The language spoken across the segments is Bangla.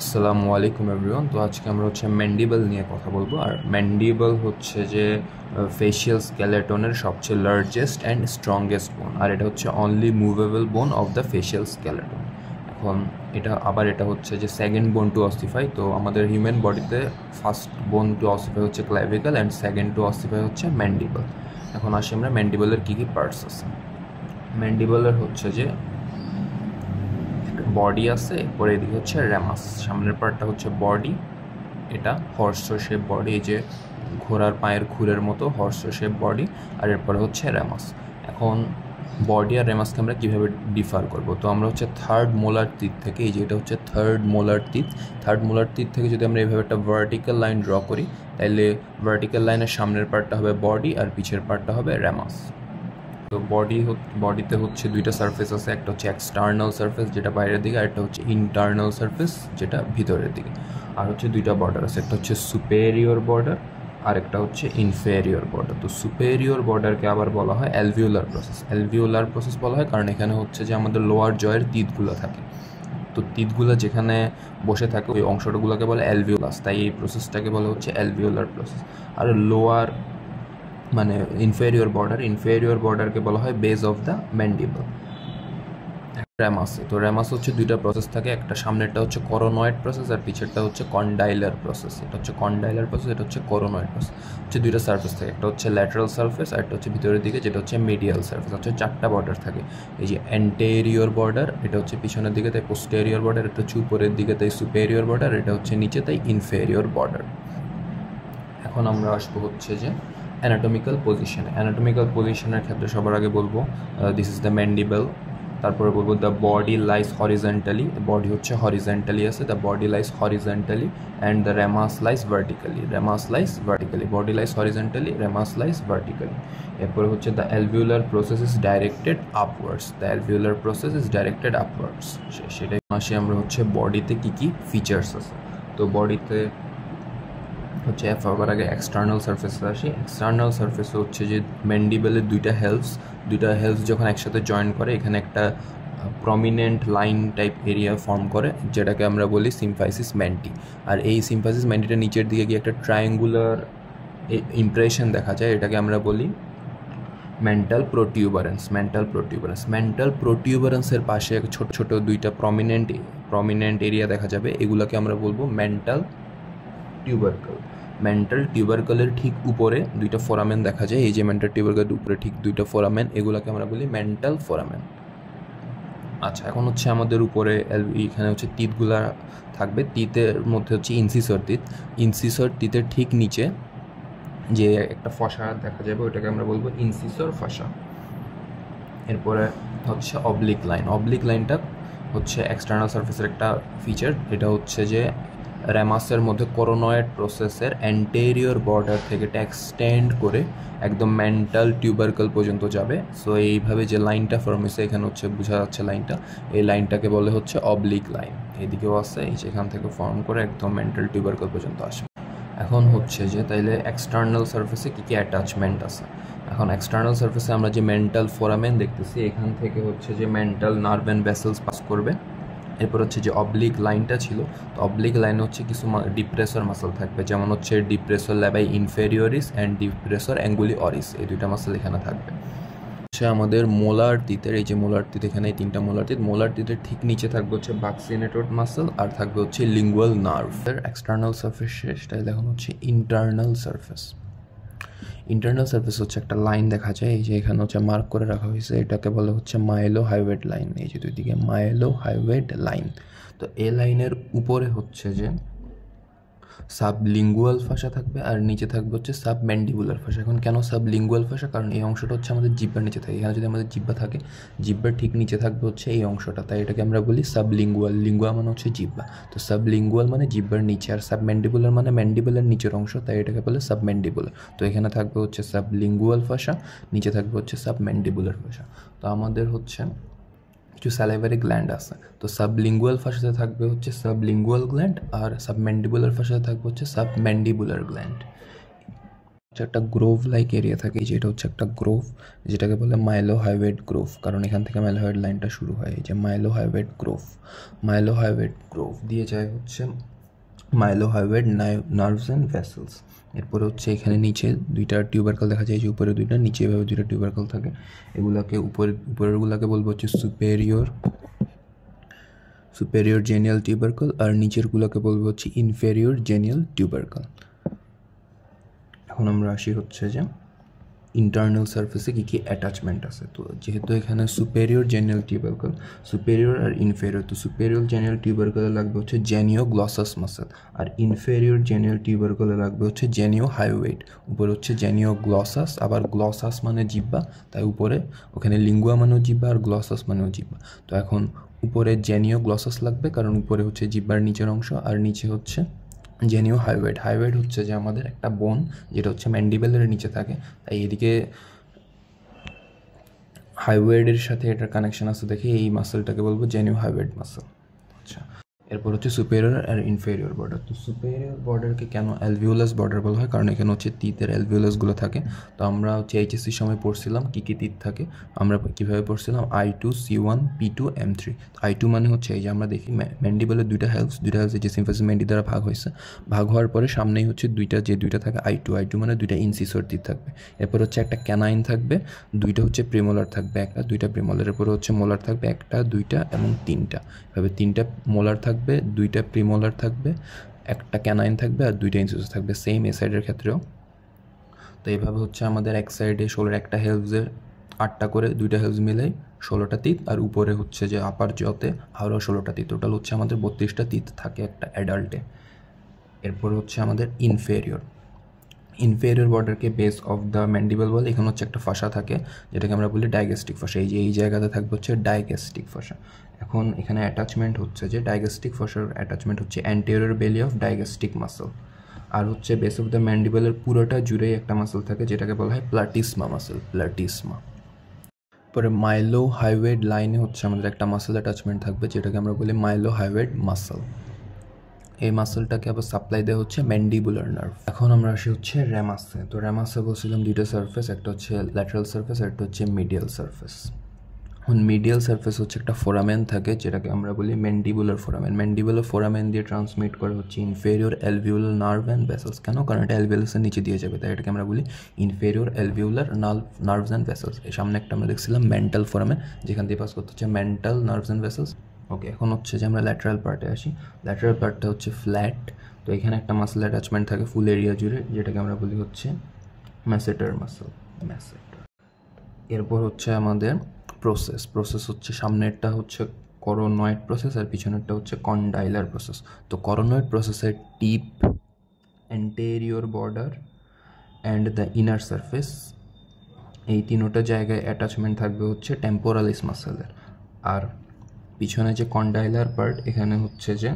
আসসালামু আলাইকুম এভরিওয়ান। তো আজকে আমরা ম্যান্ডিবল নিয়ে কথা বলবো। আর ম্যান্ডিবল হচ্ছে যে ফেশিয়াল স্কেলেটনের সবচেয়ে লার্জেস্ট অ্যান্ড স্ট্রংগেস্ট বোন, আর এটা হচ্ছে অনলি মুভেবল বোন অফ দ্য ফেশিয়াল স্কেলেটন। এখন এটা হচ্ছে যে সেকেন্ড বোন টু অসিফাই। তো আমাদের হিউম্যান বডিতে ফার্স্ট বোন টু অসিফাই হচ্ছে ক্ল্যাভিকল অ্যান্ড সেকেন্ড টু অসিফাই হচ্ছে ম্যান্ডিবল। এখন আসি আমরা ম্যান্ডিবলের কী কী পার্টস আছে। ম্যান্ডিবলের হচ্ছে যে বডি আছে, এরপরে এদিকে হচ্ছে র্যামাস। সামনের পার্টটা হচ্ছে বডি, এটা হর্স শেপ বডি, এই যে ঘোড়ার পায়ের খুরের মতো হর্স শেপ বডি। আর এরপরে হচ্ছে র্যামাস। এখন বডি আর র্যামাসকে আমরা কীভাবে ডিফার করব? তো আমরা হচ্ছে থার্ড মোলার টিথ থেকে, এই যে এটা হচ্ছে থার্ড মোলার টিথ থেকে যদি আমরা এইভাবে একটা ভার্টিক্যাল লাইন ড্র করি, তাহলে ভার্টিক্যাল লাইনের সামনের পার্টটা হবে বডি আর পিছের পার্টটা হবে র্যামাস। তো বডিতে হচ্ছে দুইটা সারফেস আছে, একটা হচ্ছে এক্সটার্নাল সারফেস যেটা বাইরের দিকে, আর একটা হচ্ছে ইন্টারনাল সারফেস যেটা ভিতরের দিকে। আর হচ্ছে দুইটা বর্ডার আছে, একটা হচ্ছে সুপেরিয়র বর্ডার আর একটা হচ্ছে ইনফেরিয়র বর্ডার। তো সুপেরিয়র বর্ডারকে আবার বলা হয় অ্যালভিওলার প্রসেস বলা হয়, কারণ এখানে হচ্ছে যে আমাদের লোয়ার জয়ের তিতগুলো থাকে। তো তিতগুলো যেখানে বসে থাকে ওই অংশটাগুলোকে বলে অ্যালভিওলাস, তাই এই প্রসেসটাকে বলা হচ্ছে অ্যালভিওলার প্রসেস। আর লোয়ার মানে ইনফেরিয়র বর্ডারকে বলা হয় বেস অফ দ্য ম্যান্ডিবল। র্যামাস হচ্ছে দুইটা প্রসেস থাকে, একটা সামনেরটা হচ্ছে করোনয়েড প্রসেস আর পিছেরটা হচ্ছে কন্ডাইলার প্রসেস। এটা হচ্ছে কন্ডাইলার প্রসেস, এটা হচ্ছে করোনয়েড প্রসেস। হচ্ছে দুইটা সারফেস থাকে, একটা হচ্ছে ল্যাটারাল সারফেস আর একটা হচ্ছে ভিতরের দিকে যেটা হচ্ছে মিডিয়াল সারফেস। হচ্ছে চারটা বর্ডার থাকে, এই যে অ্যান্টেরিয়র বর্ডার, এটা হচ্ছে পিছনের দিকে তাই পোস্টেরিয়র বর্ডার, এটা হচ্ছে উপরের দিকে তাই সুপেরিয়র বর্ডার, এটা হচ্ছে নিচে তাই ইনফেরিয়র বর্ডার। এখন আমরা আসবো হচ্ছে যে অ্যানাটমিক্যাল পজিশনের ক্ষেত্রে সবার আগে বলবো দিস ইজ দ্য ম্যান্ডিবল। তারপরে বলবো the body lies horizontally, body হচ্ছে হরিজেন্টালি আছে, the body lies horizontally and the ramus lies vertically, body lies horizontally, ramus lies vertically. এরপরে হচ্ছে the alveolar process is directed upwards, সেটাই আসি আমরা হচ্ছে বডিতে কী কী ফিচার্স আছে। তো বডিতে হচ্ছে সবার আগে এক্সটার্নাল সারফেসে আসি। এক্সটার্নাল সারফেসে হচ্ছে যে ম্যান্ডিবেলের দুইটা হেলভস যখন একসাথে জয়েন করে, এখানে একটা prominent line type area form করে, যেটাকে আমরা বলি সিম্ফাইসিস ম্যান্টি। আর এই সিম্ফাইসিস ম্যান্টিটা নিচের দিকে গিয়ে একটা ট্রায়াঙ্গুলার ইমপ্রেশন দেখা যায়, এটাকে আমরা বলি মেন্টাল প্রোটিউবারেন্সের পাশে ছোট ছোট দুইটা প্রমিনেন্ট এরিয়া দেখা যাবে, এগুলোকে আমরা বলবো মেন্টাল টিউবারকলের ঠিক উপরে দুইটা ফোরামেন দেখা যায়, এই যে মেন্টাল টিউবারকলের উপরে ঠিক দুইটা ফোরামেন, এগুলোকে আমরা বলি মেন্টাল ফোরামেন। আচ্ছা, এখন হচ্ছে আমাদের উপরে এখানে হচ্ছে তিতগুলা থাকবে, তিতের মধ্যে হচ্ছে ইনসিসর তিতের ঠিক নিচে যে একটা ফসা দেখা যাবে, ওটাকে আমরা বলবো ইনসিসর ফসা। এরপরে হচ্ছে অবলিক লাইনটা হচ্ছে এক্সটার্নাল সারফেসের একটা ফিচার, এটা হচ্ছে যে র্যামাসের মধ্যে করোনয়েড প্রসেসের অ্যান্টেরিয়র বর্ডার থেকে এটা এক্সটেন্ড করে একদম মেন্টাল টিউবারকল পর্যন্ত যাবে। সো এইভাবে যে লাইনটা ফর্ম হয়েছে এখানে হচ্ছে বোঝা যাচ্ছে লাইনটা, এই লাইনটাকে বলে হচ্ছে অবলিক লাইন। এদিকেও আছে, এই যেখান থেকে ফর্ম করে একদম মেন্টাল টিউবারকল পর্যন্ত আসবে। এখন হচ্ছে যে তাইলে এক্সটার্নাল সারফেসে কী কী অ্যাটাচমেন্ট আছে। এখন এক্সটার্নাল সারফেসে আমরা যে মেন্টাল ফোরামেন দেখতেছি, এখান থেকে হচ্ছে যে mental nerve and vessels pass করবে। এরপর হচ্ছে যে অবলিক লাইনটা ছিল, তো অবলিক লাইনে হচ্ছে কিছু ডিপ্রেসর মাসল থাকবে, যেমন হচ্ছে ডিপ্রেসর ল্যাবাই ইনফেরিয়রিস অ্যান্ড ডিপ্রেসর অ্যাঙ্গুলি অরিস, এই দুইটা মাসল এখানে থাকবে। হচ্ছে আমাদের মোলার টিথের, এই যে মোলার টিথ, এখানে এই তিনটা মোলার টিথের ঠিক নিচে থাকবে হচ্ছে বাক্সিনেটর মাসল আর থাকবে হচ্ছে লিঙ্গুয়াল নার্ভ। এক্সটার্নাল সারফেস শেষ, তাই এখন হচ্ছে ইন্টারনাল সারফেস হচ্ছে একটা লাইন দেখা যায়, এই যে এখানে হচ্ছে মার্ক করে রাখা হয়েছে, এটাকে বলে হচ্ছে মাইলো হাইওয়েড লাইন, এই যে দুই দিকে মাইলো হাইওয়েড লাইন। তো এই লাইনের উপরে হচ্ছে যে সাবলিঙ্গুয়াল ফাসা থাকবে আর নিচে থাকবে হচ্ছে সাবম্যান্ডিবুলার ফাসা। এখন কেন সাবলিঙ্গুয়াল ফাসা? কারণ এই অংশটা হচ্ছে আমাদের জিহ্বার নিচে থাকে, এখানে যদি আমাদের জিহ্বা থাকে, জিহ্বার ঠিক নিচে থাকবে হচ্ছে এই অংশটা, তাই এটাকে আমরা বলি সাবলিঙ্গুয়াল। লিঙ্গুয়া মানে হচ্ছে জিহ্বা, তো সাবলিঙ্গুয়াল মানে জিহ্বার নিচে, আর সাবম্যান্ডিবুলার মানে ম্যান্ডিবুলার নিচের অংশ, তাই এটাকে বলে সাবম্যান্ডিবুলার। তো এখানে থাকবে হচ্ছে সাবলিঙ্গুয়াল ফাসা, নিচে থাকবে হচ্ছে সাবম্যান্ডিবুলার ফাসা। তো আমাদের হচ্ছে কিছু স্যালাইভারি গ্ল্যান্ড আছে, তো সাবলিঙ্গুয়াল ফাসাতে থাকবে হচ্ছে সাবলিঙ্গুয়াল গ্ল্যান্ড আর সাবম্যান্ডিবুলার ফাসাতে থাকবে হচ্ছে সাবম্যান্ডিবুলার গ্ল্যান্ড। একটা গ্রোভ লাইক এরিয়া থাকে, যেটা হচ্ছে একটা গ্রোভ, যেটাকে বলে মাইলোহাইডেড গ্রোভ, কারণ এখান থেকে মাইলোহাইড লাইনটা শুরু হয়। এই যে মাইলোহাইডেড গ্রোভ, মাইলোহাইডেড গ্রোভ দিয়ে যায় হচ্ছে মাইলোহাইডেড নার্ভস অ্যান্ড ভেসেলস। এরপরে হচ্ছে এখানে নিচে দুইটা টিউবারকাল দেখা যায়, যে উপরে দুইটা, নিচে এভাবে দুইটা টিউবারকাল থাকে। এগুলাকে উপরেরগুলাকে বলবো হচ্ছে সুপেরিয়র জেনিয়াল টিউবারকাল, আর নিচেরগুলোকে বলবো হচ্ছে ইনফেরিয়র জেনিয়াল টিউবারকাল। এখন আমরা আসি হচ্ছে যে ইন্টারনাল সারফেসে কী কী অ্যাটাচমেন্ট আছে। তো যেহেতু এখানে সুপেরিয়র জেনিয়াল টিউবারকাল, সুপেরিয়র আর ইনফেরিয়র, তো সুপেরিয়র জেনিয়াল টিউবারকালে লাগবে হচ্ছে জেনিও গ্লসাস মাসেল, আর ইনফেরিয়র জেনিয়াল টিউবারকালে লাগবে হচ্ছে জেনিও হাইওয়েড। উপরে হচ্ছে জেনিও গ্লসাস, আবার গ্লসাস মানে জিব্বা, তাই উপরে ওখানে লিঙ্গুয়া মানেও জিব্বা আর গ্লসাস মানেও জিব্বা। তো এখন উপরে জেনিও গ্লসাস লাগবে, কারণ উপরে হচ্ছে জিব্বার নিচের অংশ, আর নিচে হচ্ছে জেনিও হাইওয়েড। হাইওয়েড হচ্ছে যে আমাদের একটা বোন, যেটা হচ্ছে ম্যান্ডিবেলের নিচে থাকে, তাই এদিকে হাইওয়েডের সাথে এটার কানেকশন আছে দেখে এই মাসেলটাকে বলবো জেনিও হাইওয়েড মাসেল। আচ্ছা, এরপর হচ্ছে সুপেরিয়র আর ইনফেরিয়র বর্ডার। তো সুপেরিয়র বর্ডারকে কেন অ্যালভিওলাস বর্ডার বলা হয়? কারণ এখানে হচ্ছে তিতের অ্যালভিওলাসগুলো থাকে। তো আমরা হচ্ছে এইচএসসির সময় পড়ছিলাম কী কী তিত থাকে, আমরা কীভাবে পড়ছিলাম, I2, C1, P2, M3। I2 মানে হচ্ছে এই যে আমরা দেখি ম্যান্ডিবলের দুইটা হেলস যে সিম্ফাসিস মেন্ডি দ্বারা ভাগ হয়েছে, ভাগ হওয়ার পরে সামনেই হচ্ছে দুইটা থাকে I2 মানে দুইটা ইনসিসর তিত থাকবে। এরপর হচ্ছে একটা ক্যানাইন থাকবে, দুইটা হচ্ছে প্রিমোলার থাকবে, দুইটা প্রিমোলার, এরপর হচ্ছে মোলার থাকবে একটা, দুইটা এবং তিনটা, এভাবে তিনটা মোলার থাকবে, দুইটা প্রিমোলার থাকবে, একটা ক্যানাইন থাকবে আর দুইটা ইনসিসর থাকবে, সেম এ সাইডের ক্ষেত্রেও। তো এইভাবে হচ্ছে আমাদের এক সাইডে 16 একটা হেলসের 8টা করে, দুইটা হেলস মিলে 16টা তিত, আর উপরে হচ্ছে যে আপার জতে আরও 16টা তিত, টোটাল হচ্ছে আমাদের 32টা তিত থাকে একটা অ্যাডাল্টে। এরপর হচ্ছে আমাদের ইনফেরিয়র বর্ডারকে বেস অফ দ্য ম্যান্ডিবল বলে। এখানে হচ্ছে একটা ফাঁসা থাকে, যেটাকে আমরা বলি ডাইগ্যাস্টিক ফাঁসা। এই জায়গাতে থাকবে হচ্ছে ডাইগ্যাস্টিক ফাঁসা। এখন এখানে অ্যাটাচমেন্ট হচ্ছে যে ডাইগ্যাস্টিক ফাঁসার অ্যাটাচমেন্ট হচ্ছে অ্যান্টেরিয়র বেলি অফ ডাইগ্যাস্টিক মাসল, আর হচ্ছে বেস অফ দ্য ম্যান্ডিবলের পুরোটা জুড়েই একটা মাসল থাকে, যেটাকে বলা হয় প্লাটিসমা মাসল, প্লাটিসমা। পরে মাইলোহাইওয়েড লাইনে হচ্ছে আমাদের একটা মাসল অ্যাটাচমেন্ট থাকবে, যেটাকে আমরা বলি মাইলোহাইওয়েড মাসল। এই মাসলটাকে আবার সাপ্লাই দেওয়া হচ্ছে ম্যান্ডিবুলার নার্ভ। এখন আমরা আসি হচ্ছে র্যামাসে। তো র্যামাসে বলছিলাম দুইটা সারফেস, একটা হচ্ছে ল্যাটারাল সারফেস আর একটা হচ্ছে মিডিয়াল সারফেস। এখন মিডিয়াল সারফেস হচ্ছে একটা ফোরামেন থাকে, যেটাকে আমরা বলি ম্যান্ডিবুলার ফোরামেন। ম্যান্ডিবুলার ফোরামেন দিয়ে ট্রান্সমিট করে হচ্ছে inferior alveolar nerve and vessels. কেন? কারণ এটা অ্যালভিওলাসের নিচে দিয়ে যাবে, তাই এটাকে আমরা বলি inferior alveolar nerves and vessels. এর সামনে একটা আমরা দেখছিলাম মেন্টাল ফোরামেন, যেখান দিয়ে পাস করতে হচ্ছে মেন্টাল নার্ভস অ্যান্ড ভেসেলস। ওকে, এখন হচ্ছে যে আমরা ল্যাটারাল পার্টে আসি। ল্যাটারাল পার্টটা হচ্ছে ফ্ল্যাট। তো এখানে একটা মাসল অ্যাটাচমেন্ট থাকে ফুল এরিয়া জুড়ে, যেটাকে আমরা বলি হচ্ছে ম্যাসেটার মাসল, ম্যাসেটার। এরপর হচ্ছে আমাদের প্রসেস হচ্ছে সামনেরটা হচ্ছে করোনয়েড প্রসেস আর পিছনেরটা হচ্ছে কন্ডাইলার প্রসেস। তো করোনয়েড প্রসেসের tip, anterior border and the inner surface, এই তিনোটা জায়গায় অ্যাটাচমেন্ট থাকবে হচ্ছে টেম্পোরালিস মাসেলের। আর পিছনে যে কন্ডাইলার পার্ট, এখানে হচ্ছে যে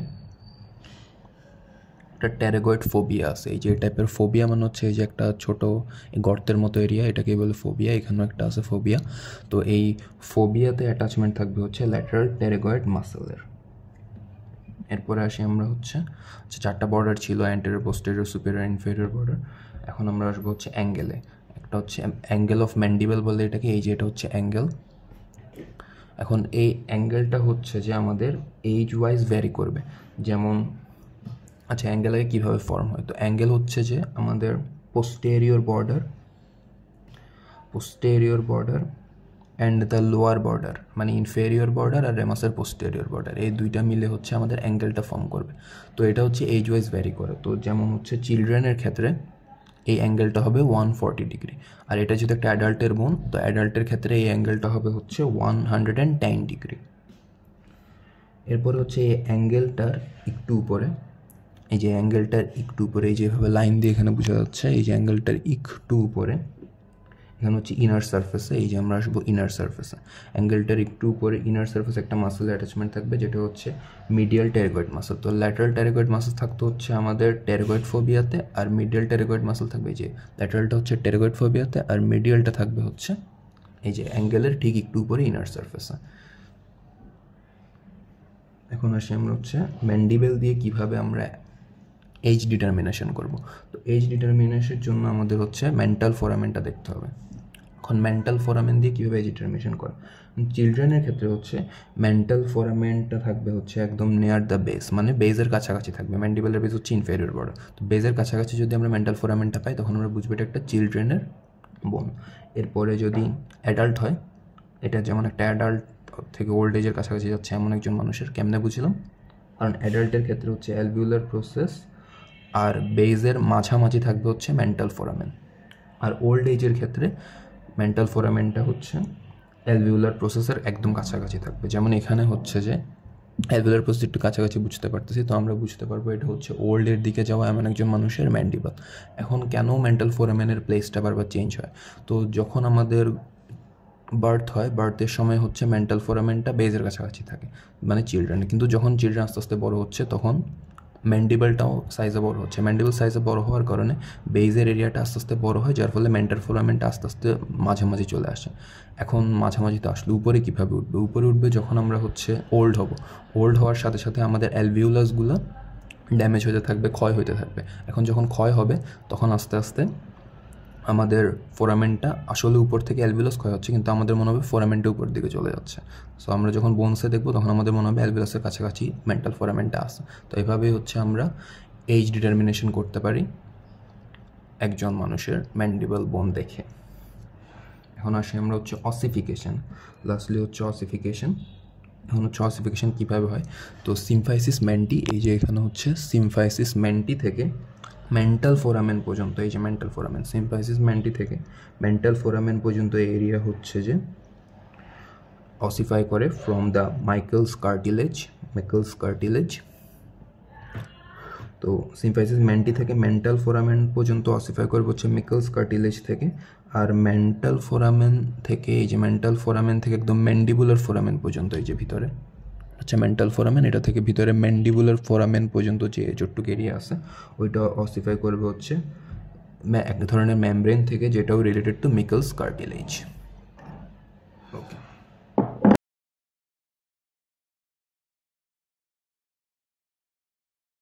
একটা ট্যারাগয়েড ফোবিয়া আছে। এই যে টাইপের ফোবিয়া মানে হচ্ছে এই যে একটা ছোট গর্তের মতো এরিয়া, এটাকেই বলে ফোবিয়া। এখানেও একটা আছে ফোবিয়া। তো এই ফোবিয়াতে অ্যাটাচমেন্ট থাকবে হচ্ছে ল্যাটারাল ট্যারাগয়েড মাসেলের। এরপরে আসি আমরা হচ্ছে চারটা বর্ডার ছিল, anterior, posterior, superior, inferior border. এখন আমরা আসবো হচ্ছে অ্যাঙ্গেলে। একটা হচ্ছে অ্যাঙ্গেল অফ ম্যান্ডিবল বলে এটাকে, এই যে এটা হচ্ছে অ্যাঙ্গেল। এখন এই অ্যাঙ্গেলটা হচ্ছে যে আমাদের এইজ ওয়াইজ ভ্যারি করবে। যেমন আচ্ছা, অ্যাঙ্গেল আগে কীভাবে ফর্ম হয়? তো অ্যাঙ্গেল হচ্ছে যে আমাদের posterior border and the lower border, মানে ইনফেরিয়র বর্ডার আর রেমাসের পোস্টেরিয়র বর্ডার, এই দুইটা মিলে হচ্ছে আমাদের অ্যাঙ্গেলটা ফর্ম করবে। তো এটা হচ্ছে এজ ওয়াইজ ভ্যারি করে। তো যেমন হচ্ছে চিলড্রেনের ক্ষেত্রে এই অ্যাঙ্গেলটা হবে 140 ডিগ্রি, আর এটা যদি একটা অ্যাডাল্টের বোন, তো অ্যাডাল্টের ক্ষেত্রে এই অ্যাঙ্গেলটা হবে হচ্ছে 110 ডিগ্রি। এরপরে হচ্ছে এই অ্যাঙ্গেলটার একটু উপরে, এই যে অ্যাঙ্গেলটার একটু উপরে, এই যেভাবে লাইন দিয়ে এখানে বোঝা যাচ্ছে, এই যে অ্যাঙ্গেলটার একটু উপরে এখানে হচ্ছে ইনার সারফেসে, এই যে আমরা আসবো ইনার সারফেসে। অ্যাঙ্গেলটার একটু উপরে ইনার সারফেসে একটা মাসেল অ্যাটাচমেন্ট থাকবে, যেটা হচ্ছে মিডিয়াল ট্যারাগয়েড মাসেল। তো ল্যাটারাল ট্যারাগয়েড মাসেল থাকতে হচ্ছে আমাদের ট্যারাগয়েড ফোবিয়াতে, আর মিডিয়াল ট্যারাগয়েড মাসেল থাকবে, যে ল্যাটারালটা হচ্ছে ট্যারাগয়েড ফোবিয়াতে আর মিডিয়ালটা থাকবে হচ্ছে এই যে অ্যাঙ্গেলের ঠিক একটু উপরে ইনার সারফেসে। এখন আসি আমরা হচ্ছে ম্যান্ডিবেল দিয়ে কিভাবে আমরা এইজ ডিটারমিনেশন করব। তো এইজ ডিটারমিনেশনের জন্য আমাদের হচ্ছে মেন্টাল ফোরামেনটা দেখতে হবে। এখন মেন্টাল ফোরামেন দিয়ে কীভাবে এইজ ডিটারমিনেশন করে, চিলড্রেনের ক্ষেত্রে হচ্ছে মেন্টাল ফোরামেনটা থাকবে হচ্ছে একদম নিয়ার দ্য বেস, মানে বেজের কাছাকাছি থাকবে। ম্যান্ডিবলের বেস হচ্ছে ইনফেরিয়র বর্ডার, তো বেজের কাছাকাছি যদি আমরা মেন্টাল ফোরামেনটা পাই তখন আমরা বুঝবো এটা একটা চিলড্রেনের বোন। এরপরে যদি অ্যাডাল্ট হয়, এটা যেমন একটা অ্যাডাল্ট থেকে ওল্ড এজের কাছাকাছি যাচ্ছে এমন একজন মানুষের, কেমনে বুঝলাম, কারণ অ্যাডাল্টের ক্ষেত্রে হচ্ছে অ্যালভিউলার প্রসেস আর বেজের মাঝামাঝি থাকবে হচ্ছে মেন্টাল ফোরামেন, আর ওল্ড এজের ক্ষেত্রে মেন্টাল ফোরামেনটা হচ্ছে অ্যালভিউলার প্রসেসের একদম কাছাকাছি থাকবে। যেমন এখানে হচ্ছে যে অ্যালভিউলার প্রসেস একটু কাছাকাছি বুঝতে পারতেছি, তো আমরা বুঝতে পারবো এটা হচ্ছে ওল্ডের দিকে যাওয়া এমন একজন মানুষের ম্যান্ডিবল। এখন কেন মেন্টাল ফোরামেনের প্লেসটা বারবার চেঞ্জ হয়, তো যখন আমাদের বার্থ হয়, বার্থের সময় হচ্ছে মেন্টাল ফোরামেনটা বেজের কাছাকাছি থাকে, মানে চিলড্রেন। কিন্তু যখন চিলড্রেন আস্তে আস্তে বড়ো হচ্ছে তখন ম্যান্ডিবলটাও সাইজে বড়ো হচ্ছে। ম্যান্ডিবল সাইজে বড়ো হওয়ার কারণে বেজের এরিয়াটা আস্তে আস্তে বড়ো হয়, যার ফলে মেন্টাল ফোরামেনটা আস্তে আস্তে মাঝামাঝি চলে আসে। এখন মাঝামাঝিতে আসলে উপরে কীভাবে উঠবে, উপরে উঠবে যখন আমরা হচ্ছে ওল্ড হব। ওল্ড হওয়ার সাথে সাথে আমাদের অ্যালভিউলাসগুলো ড্যামেজ হতে থাকবে, ক্ষয় হতে থাকবে। এখন যখন ক্ষয় হবে তখন আস্তে আস্তে আমাদের ফোরামেনটা আসলে উপর থেকে অ্যালভিউলাস ক্ষয় হচ্ছে, কিন্তু আমাদের মনে হবে ফোরামেনটা উপর দিকে চলে যাচ্ছে। সো আমরা যখন বোনসে দেখবো তখন আমাদের মনে হবে অ্যালভিউলাসের কাছাকাছি মেন্টাল ফোরামেনটা আসে। তো এইভাবেই হচ্ছে আমরা এইজ ডিটারমিনেশন করতে পারি একজন মানুষের ম্যান্ডিবল বোন দেখে। এখন আসি আমরা হচ্ছে অসিফিকেশন, লাস্টলি হচ্ছে অসিফিকেশন। এখন হচ্ছে অসিফিকেশন কীভাবে হয়, তো সিমফাইসিস মেন্টি, এই যে এখানে হচ্ছে সিমফাইসিস মেন্টি থেকে মেন্টাল ফোরামেন পর্যন্ত, এই যে মেন্টাল ফোরামেন, সিমফাইসিস মেন্টি থেকে মেন্টাল ফোরামেন পর্যন্ত এরিয়া হচ্ছে যে অসিফাই করে ফ্রম দ্য মাইকেলস কার্টিলেজ। তো সিমফাইসিস মেন্টি থেকে মেন্টাল ফোরামেন পর্যন্ত অসিফাই করবে হচ্ছে মিকেলস কার্টিলেজ থেকে। আর মেন্টাল ফোরামেন থেকে, এই যে মেন্টাল ফোরামেন থেকে একদম ম্যান্ডিবুলার ফোরামেন পর্যন্ত, এই যে ভিতরে আচ্ছা মেন্টাল ফোরামেন, এটা থেকে ভিতরে ম্যান্ডিবুলার ফোরামেন পর্যন্ত যে যতটুক এরিয়া আছে ওইটা অসিফাই করবে হচ্ছে এক ধরনের মেমব্রেন থেকে, যেটাও রিলেটেড টু মিকেলস কার্টিলেজ। ওকে।